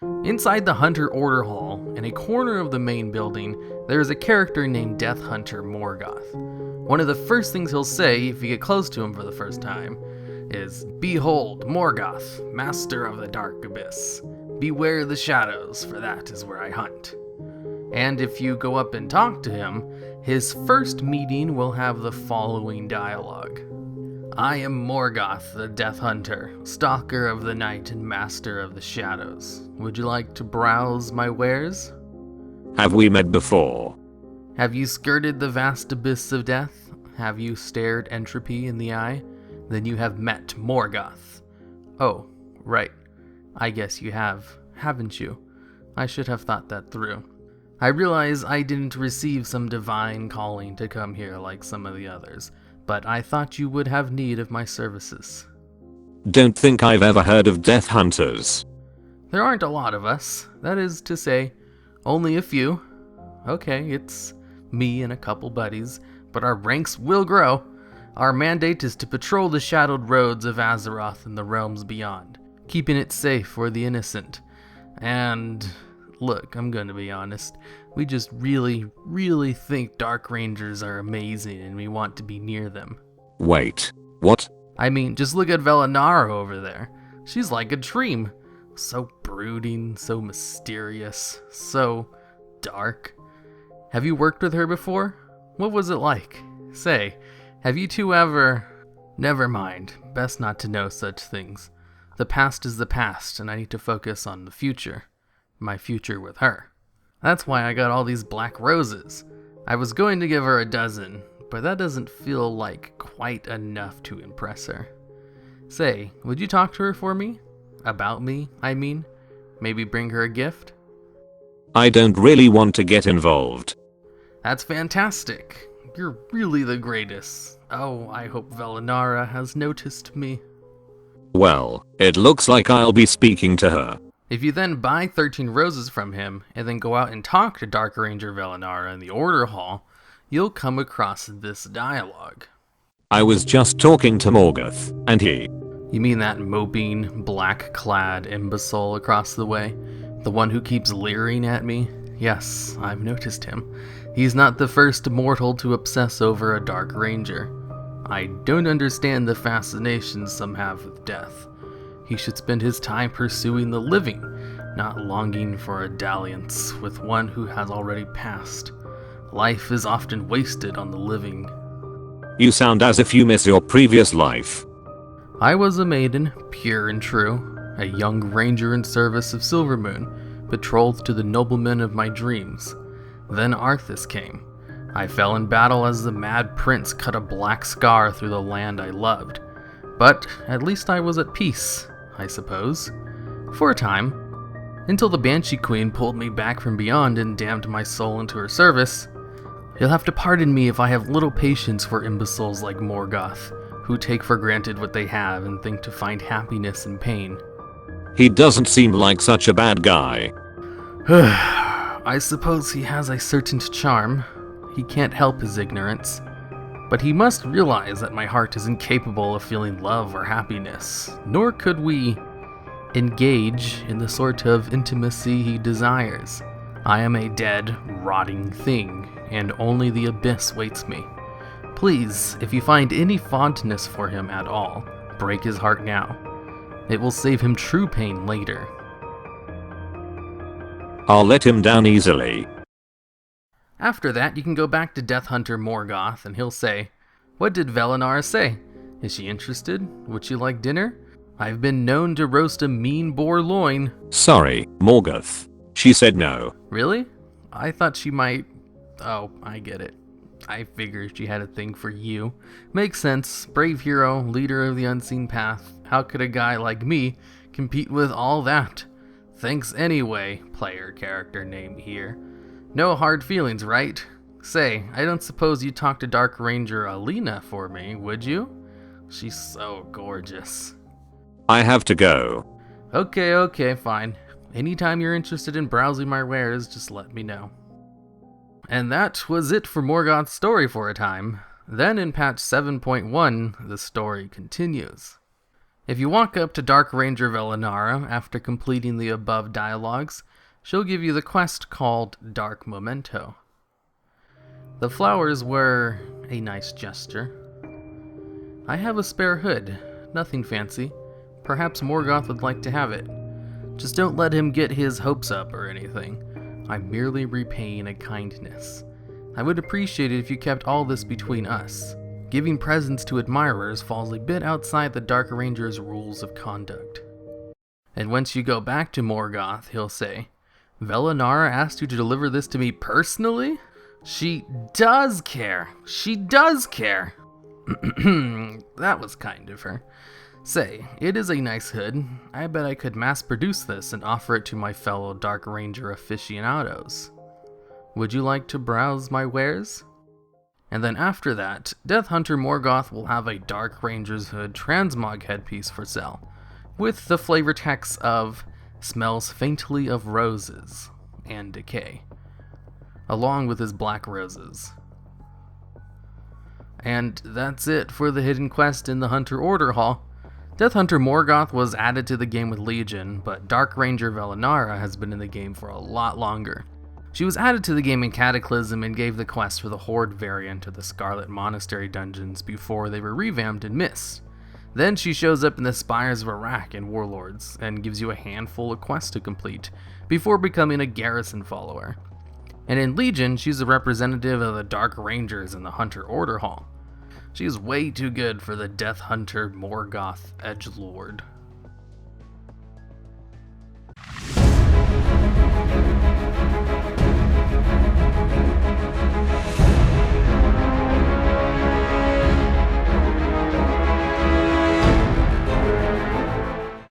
Inside the Hunter Order Hall, in a corner of the main building, there is a character named Hunter Moorgoth. One of the first things he'll say if you get close to him for the first time is, "Behold, Moorgoth, master of the dark abyss. Beware the shadows, for that is where I hunt." And if you go up and talk to him, his first meeting will have the following dialogue. "I am Moorgoth, the Death Hunter, stalker of the night and master of the shadows. Would you like to browse my wares? Have we met before? Have you skirted the vast abyss of death? Have you stared entropy in the eye? Then you have met Moorgoth." Oh, right. I guess you have, haven't you? I should have thought that through. I realize I didn't receive some divine calling to come here like some of the others, but I thought you would have need of my services. Don't think I've ever heard of Death Hunters. There aren't a lot of us. That is to say, only a few. Okay, it's me and a couple buddies, but our ranks will grow. Our mandate is to patrol the shadowed roads of Azeroth and the realms beyond, keeping it safe for the innocent. And look, I'm gonna be honest, we just really think Dark Rangers are amazing and we want to be near them. Wait, what? I mean, just look at Velinara over there. She's like a dream. So brooding, so mysterious, so dark. Have you worked with her before? What was it like? Say, have you two ever... Never mind, best not to know such things. The past is the past, and I need to focus on the future. My future with her. That's why I got all these black roses. I was going to give her a dozen, but that doesn't feel like quite enough to impress her. Say, would you talk to her for me? About me, I mean? Maybe bring her a gift? I don't really want to get involved. That's fantastic. You're really the greatest. Oh, I hope Velinara has noticed me. Well, it looks like I'll be speaking to her. If you then buy 13 roses from him, and then go out and talk to Dark Ranger Velinara in the Order Hall, you'll come across this dialogue. I was just talking to Moorgoth, and he... You mean that moping, black-clad imbecile across the way? The one who keeps leering at me? Yes, I've noticed him. He's not the first mortal to obsess over a Dark Ranger. I don't understand the fascination some have with death. He should spend his time pursuing the living, not longing for a dalliance with one who has already passed. Life is often wasted on the living. You sound as if you miss your previous life. I was a maiden, pure and true, a young ranger in service of Silvermoon, betrothed to the nobleman of my dreams. Then Arthas came. I fell in battle as the mad prince cut a black scar through the land I loved. But at least I was at peace, I suppose. For a time. Until the Banshee Queen pulled me back from beyond and damned my soul into her service. You'll have to pardon me if I have little patience for imbeciles like Moorgoth, who take for granted what they have and think to find happiness in pain. He doesn't seem like such a bad guy. I suppose he has a certain charm. He can't help his ignorance. But he must realize that my heart is incapable of feeling love or happiness, nor could we engage in the sort of intimacy he desires. I am a dead, rotting thing, and only the abyss waits me. Please, if you find any fondness for him at all, break his heart now. It will save him true pain later. I'll let him down easily. After that, you can go back to Death Hunter Moorgoth, and he'll say, "What did Velinara say? Is she interested? Would she like dinner? I've been known to roast a mean boar loin." Sorry, Moorgoth. She said no. Really? I thought she might... Oh, I get it. I figured she had a thing for you. Makes sense. Brave hero, leader of the unseen path. How could a guy like me compete with all that? Thanks anyway, player character name here. No hard feelings, right? Say, I don't suppose you'd talk to Dark Ranger Alina for me, would you? She's so gorgeous. I have to go. Okay, fine. Anytime you're interested in browsing my wares, just let me know. And that was it for Moorgoth's story for a time. Then in patch 7.1, the story continues. If you walk up to Dark Ranger Velinara after completing the above dialogues, she'll give you the quest called Dark Memento. The flowers were a nice gesture. I have a spare hood, nothing fancy. Perhaps Moorgoth would like to have it. Just don't let him get his hopes up or anything. I'm merely repaying a kindness. I would appreciate it if you kept all this between us. Giving presents to admirers falls a bit outside the Dark Ranger's rules of conduct. And once you go back to Moorgoth, he'll say, Velinara asked you to deliver this to me personally? She does care. She does care. That was kind of her. Say, it is a nice hood. I bet I could mass produce this and offer it to my fellow Dark Ranger aficionados. Would you like to browse my wares? And then after that, Hunter Moorgoth will have a Dark Ranger's Hood transmog headpiece for sale, with the flavor text of smells faintly of roses and decay, along with his black roses. And that's it for the hidden quest in the Hunter Order Hall. Hunter Moorgoth was added to the game with Legion, but Dark Ranger Velinara has been in the game for a lot longer. She was added to the game in Cataclysm and gave the quest for the Horde variant of the Scarlet Monastery dungeons before they were revamped in Mist. Then she shows up in the Spires of Iraq and Warlords and gives you a handful of quests to complete before becoming a garrison follower. And in Legion, she's a representative of the Dark Rangers in the Hunter Order Hall. She's way too good for the Hunter Moorgoth edgelord.